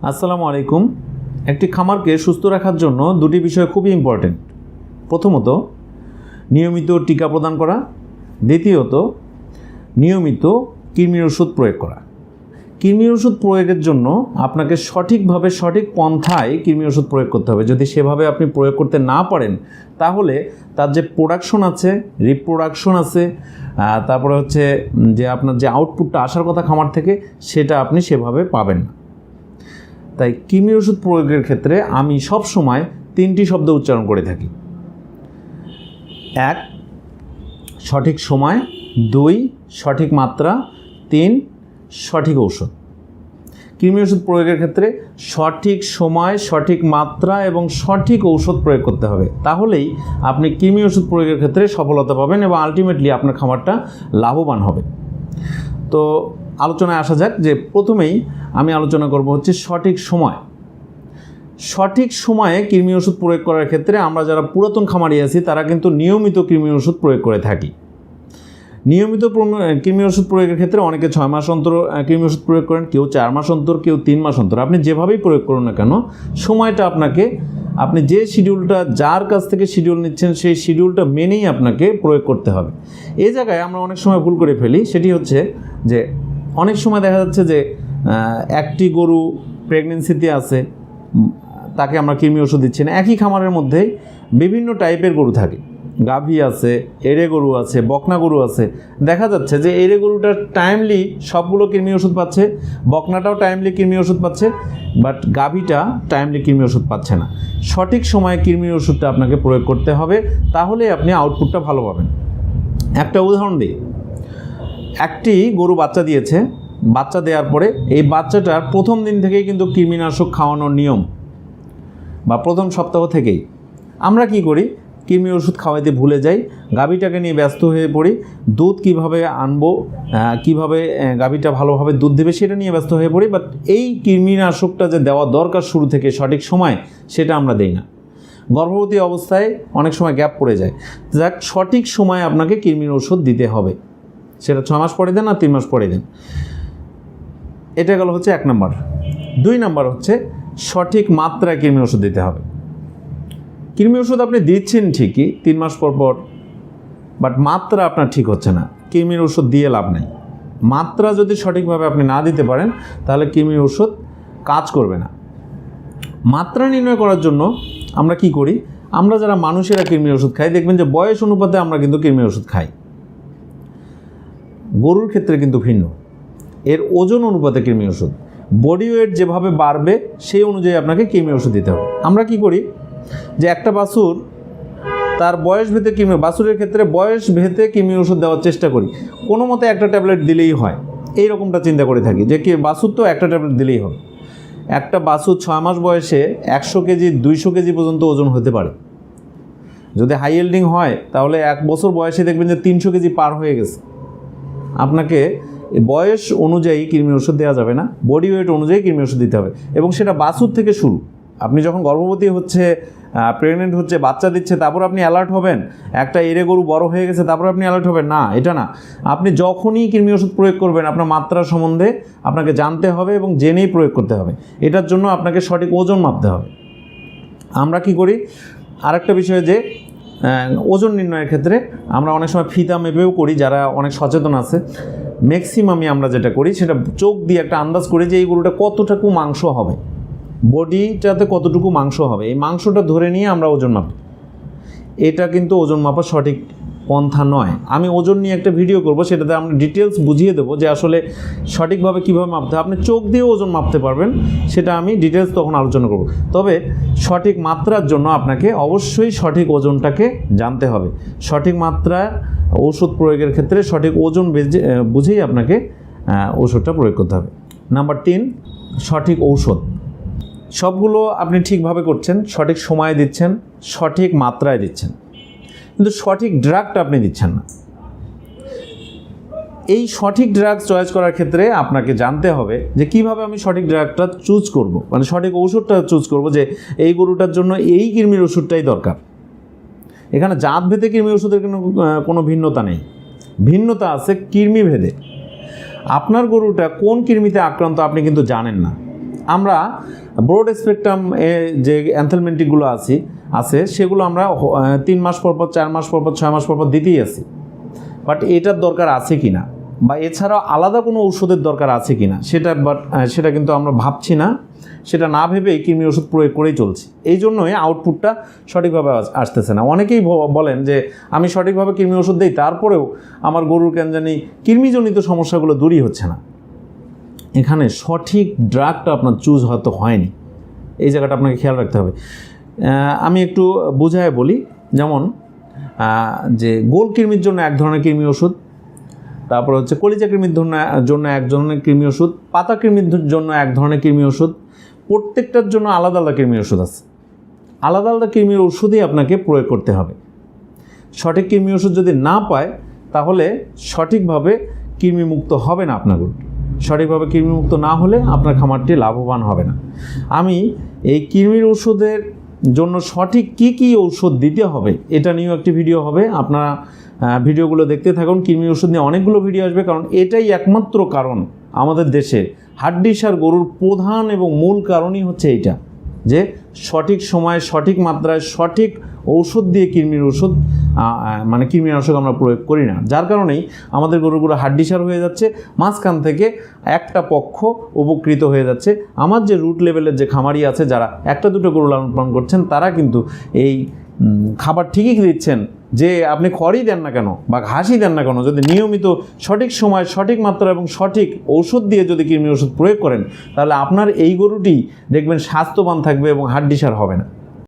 আসসালামু আলাইকুম। একটি খামারকে সুস্থ রাখার জন্য দুটি বিষয় খুবই ইম্পর্টেন্ট। প্রথমত নিয়মিত টিকা প্রদান করা, দ্বিতীয়ত নিয়মিত কৃমির ওষুধ প্রয়োগ করা। কৃমির ওষুধ প্রয়োগের জন্য আপনাকে সঠিকভাবে সঠিক পন্থায় কৃমির ওষুধ প্রয়োগ করতে হবে। যদি সেভাবে আপনি প্রয়োগ করতে না পারেন তাহলে তার যে প্রোডাকশন আছে, রিপ্রোডাকশন আছে, তারপরে হচ্ছে যে আপনার যে আউটপুটটা আসার কথা খামার থেকে সেটা আপনি সেভাবে পাবেন না। তাই কৃমির ওষুধ প্রয়োগের ক্ষেত্রে আমি সব সময় তিনটি শব্দ উচ্চারণ করে থাকি। 1 সঠিক সময়, 2 সঠিক মাত্রা, 3 সঠিক ঔষধ। কৃমি ওষুধ প্রয়োগের ক্ষেত্রে সঠিক সময়, সঠিক মাত্রা এবং সঠিক ঔষধ প্রয়োগ করতে হবে। তাহলেই আপনি কৃমি ওষুধ প্রয়োগের ক্ষেত্রে সফলতা পাবেন এবং আলটিমেটলি আপনার খামারটা লাভবান হবে। তো আলোচনায় আসা যাক যে প্রথমেই আমি আলোচনা করব হচ্ছে সঠিক সময়। সঠিক সময়ে কৃমি ওষুধ প্রয়োগ করার ক্ষেত্রে আমরা যারা পুরাতন খামারি আছি তারা কিন্তু নিয়মিত কৃমি ওষুধ প্রয়োগ করে থাকি। নিয়মিত কৃমি ওষুধ প্রয়োগের ক্ষেত্রে অনেকে 6 মাস অন্তর কৃমি ওষুধ প্রয়োগ করেন, কেউ 4 মাস অন্তর, কেউ 3 মাস অন্তর। আপনি যেভাবেই প্রয়োগ করুন না কেন সময়টা আপনি যে শিডিউলটা যার কাছ থেকে শিডিউল নিচ্ছেন সেই শিডিউলটা মেনেই আপনাকে প্রয়োগ করতে হবে। এই জায়গায় আমরা অনেক সময় ভুল করে ফেলি, সেটি হচ্ছে যে অনেক সময় দেখা যাচ্ছে যে একটি গরু প্রেগনেন্সিতে আছে, তাকে আমরা কৃমি ওষুধ দিচ্ছি না। একই খামারের মধ্যেই বিভিন্ন টাইপের গরু থাকে, গাভী আছে, এড়ে গরু আছে, বকনা গরু আছে। দেখা যাচ্ছে যে এড়ে গরুটা টাইমলি সবগুলো কৃমি ওষুধ পাচ্ছে, বকনাটাও টাইমলি কৃমি ওষুধ পাচ্ছে, বাট গাভীটা টাইমলি কৃমি ওষুধ পাচ্ছে না। সঠিক সময়ে কৃমি ওষুধটা আপনাকে প্রয়োগ করতে হবে, তাহলে আপনি আউটপুটটা ভালো পাবেন। একটা উদাহরণ দিই। একটি গরু বাচ্চা দিয়েছে, বাচ্চা দেওয়ার পরে এই বাচ্চাটার প্রথম দিন থেকেই কিন্তু কৃমিনাশক খাওয়ানোর নিয়ম, বা প্রথম সপ্তাহ থেকেই আমরা কি করি, কৃমি ওষুধ খাওয়াইতে ভুলে যাই, গাভীটাকে নিয়ে ব্যস্ত হয়ে পড়ি। দুধ কিভাবে আনবো, কিভাবে গাভীটা ভালোভাবে দুধ দেবে সেটা নিয়ে ব্যস্ত হয়ে পড়ি। বাট এই কৃমিনাশকটা যে দেওয়া দরকার শুরু থেকে সঠিক সময়, সেটা আমরা দেই না। গর্ভবতী অবস্থায় অনেক সময় গ্যাপ পড়ে যায়। যাক, সঠিক সময়ে আপনাকে কৃমির ওষুধ দিতে হবে, সেটা 6 মাস পরে দেন আর 3 মাস পরে দেন। এটা গেল হচ্ছে 1 নম্বর। 2 নম্বর হচ্ছে সঠিক মাত্রায় কৃমি ওষুধ দিতে হবে। কৃমি ওষুধ আপনি দিচ্ছেন ঠিকই 3 মাস পর পর, বাট মাত্রা আপনার ঠিক হচ্ছে না। কৃমির ওষুধ দিয়ে লাভ নেই। মাত্রা যদি সঠিকভাবে আপনি না দিতে পারেন তাহলে কৃমির ওষুধ কাজ করবে না। মাত্রা নির্ণয় করার জন্য আমরা কি করি, আমরা যারা মানুষেরা কৃমির ওষুধ খাই, দেখবেন যে বয়স অনুপাতে আমরা কিন্তু কৃমির ওষুধ খাই। গরুর ক্ষেত্রে কিন্তু ভিন্ন, এর ওজন অনুপাতে কৃমি ওষুধ। বডি ওয়েট যেভাবে বাড়বে সেই অনুযায়ী আপনাকে কৃমি ওষুধ দিতে হবে। আমরা কি করি যে একটা বাছুর তার বয়স ভেদে বাছুরের ক্ষেত্রে বয়স ভেদে কৃমি ওষুধ দেওয়ার চেষ্টা করি, কোনো মতে একটা ট্যাবলেট দিলেই হয়, এই রকমটা চিন্তা করে থাকি যে কি বাছুর তো একটা ট্যাবলেট দিলেই হবে। একটা বাছুর 6 মাস বয়সে 100 কেজি 200 কেজি পর্যন্ত ওজন হতে পারে। যদি হাই ইল্ডিং হয় তাহলে 1 বছর বয়সে দেখবেন যে 300 কেজি পার হয়ে গেছে। আপনাকে বয়স অনুযায়ী কৃমি ওষুধ দেওয়া যাবে না, বডি ওয়েট অনুযায়ী কৃমি ওষুধ দিতে হবে। এবং সেটা বাছুর থেকে শুরু। আপনি যখন গর্ভবতী হচ্ছে, প্রেগনেন্ট হচ্ছে, বাচ্চা দিচ্ছে, তারপর আপনি অ্যালার্ট হবেন, একটা এড়ে গরু বড় হয়ে গেছে তারপর আপনি অ্যালার্ট হবেন না, এটা না। আপনি যখনই কৃমি ওষুধ প্রয়োগ করবেন আপনার মাত্রা সম্বন্ধে আপনাকে জানতে হবে এবং জেনেই প্রয়োগ করতে হবে। এটার জন্য আপনাকে সঠিক ওজন মাপতে হবে। আমরা কি করি, আরেকটা বিষয় যে ওজন নির্ণয়ের ক্ষেত্রে আমরা অনেক সময় ফিতা মেপেও করি, যারা অনেক সচেতন আছে। ম্যাক্সিমামই আমরা যেটা করি সেটা চোখ দিয়ে একটা আন্দাজ করি যে এই গরুটা কতটুকু মাংস হবে, বডিটাতে কতটুকু মাংস হবে, এই মাংসটা ধরে নিয়ে আমরা ওজন মাপি। এটা কিন্তু ওজন মাপার সঠিক পন্থা নয়। আমি ওজন নিয়ে একটা ভিডিও করব, সেটাতে আমরা ডিটেলস বুঝিয়ে দেবো যে আসলে সঠিকভাবে কীভাবে মাপতে হয়। আপনি চোখ দিয়েও ওজন মাপতে পারবেন, সেটা আমি ডিটেলস তখন আলোচনা করব। তবে সঠিক মাত্রার জন্য আপনাকে অবশ্যই সঠিক ওজনটাকে জানতে হবে। সঠিক মাত্রা ওষুধ প্রয়োগের ক্ষেত্রে সঠিক ওজন বুঝেই আপনাকে ওষুধটা প্রয়োগ করতে হবে। নাম্বার 3 সঠিক ঔষধ। সবগুলো আপনি ঠিকভাবে করছেন, সঠিক সময়ে দিচ্ছেন, সঠিক মাত্রায় দিচ্ছেন, কিন্তু সঠিক ড্রাগটা আপনি দিচ্ছেন না। এই সঠিক ড্রাগ চয়েস করার ক্ষেত্রে আপনাকে জানতে হবে যে কিভাবে আমি সঠিক ড্রাগটা চুজ করব, মানে সঠিক ওষুধটা চুজ করব, যে এই গরুটার জন্য এই কৃমির ওষুধটাই দরকার। এখানে জাত ভেদে কৃমি ওষুধের কোনো ভিন্নতা নেই, ভিন্নতা আছে কৃমি ভেদে। আপনার গরুটা কোন কৃমিতে আক্রান্ত আপনি কিন্তু জানেন না। আমরা ব্রড স্পেকট্রাম যে অ্যানথেলমেন্টিকগুলো আছে সেগুলো আমরা 3 মাস পর পর, 4 মাস পর পর, 6 মাস পর পর দিতেই আছি। বাট এটার দরকার আছে কি না, বা এছাড়াও আলাদা কোনো ঔষধের দরকার আছে কি না সেটা কিন্তু আমরা ভাবছি না। সেটা না ভেবেই কৃমি ওষুধ প্রয়োগ করেই চলছি। এই জন্যই আউটপুটটা সঠিকভাবে আসতেছে না। অনেকেই বলেন যে আমি সঠিকভাবে কৃমি ওষুধ দিই, তারপরেও আমার গরুর কেন জানি কৃমিজনিত সমস্যাগুলো দূরই হচ্ছে না। এখানে সঠিক ড্রাগটা আপনার চুজ হয়তো হয়নি, এই জায়গাটা আপনাকে খেয়াল রাখতে হবে। আমি একটু বোঝায় বলি, যেমন যে গোল কৃমির জন্য এক ধরনের কৃমি ওষুধ, তারপর হচ্ছে কলিজা কৃমির জন্য এক ধরনের কৃমি ওষুধ, পাতা কৃমির জন্য এক ধরনের কৃমি ওষুধ, প্রত্যেকটার জন্য আলাদা আলাদা কৃমি ওষুধ আছে। আলাদা আলাদা কৃমির ওষুধই আপনাকে প্রয়োগ করতে হবে। সঠিক কৃমি ওষুধ যদি না পায় তাহলে সঠিকভাবে কৃমিমুক্ত হবে না আপনার গরু। সঠিকভাবে কৃমিমুক্ত না হলে আপনার খামারটি লাভবান হবে না। আমি এই কৃমির ওষুধের জন্য সঠিক কি ঔষধ দিতে হবে এটা নিয়েও একটি ভিডিও হবে। আপনারা ভিডিওগুলো দেখতে থাকুন। কৃমির ওষুধ নিয়ে অনেকগুলো ভিডিও আসবে, কারণ এটাই একমাত্র কারণ আমাদের দেশে হাড্ডিসার গরুর প্রধান এবং মূল কারণই হচ্ছে এইটা, যে সঠিক সময়ে সঠিক মাত্রায় সঠিক ঔষধ দিয়ে কৃমিনাশক আমরা প্রয়োগ করি না। যার কারণেই আমাদের গরুগুলো হাড্ডিসার হয়ে যাচ্ছে, মাঝখান থেকে একটা পক্ষ উপকৃত হয়ে যাচ্ছে। আমার যে রুট লেভেলের যে খামারি আছে, যারা একটা দুটো গরু লালন পালন করছেন, তারা কিন্তু এই খাবার ঠিকই দিচ্ছেন, যে আপনি খড়ই দেন না কেন বা ঘাসই দেন না কেন, যদি নিয়মিত সঠিক সময় সঠিক মাত্রা এবং সঠিক ঔষধ দিয়ে যদি কৃমি ওষুধ প্রয়োগ করেন, তাহলে আপনার এই গরুটি দেখবেন স্বাস্থ্যবান থাকবে এবং হাড্ডিসার হবে না।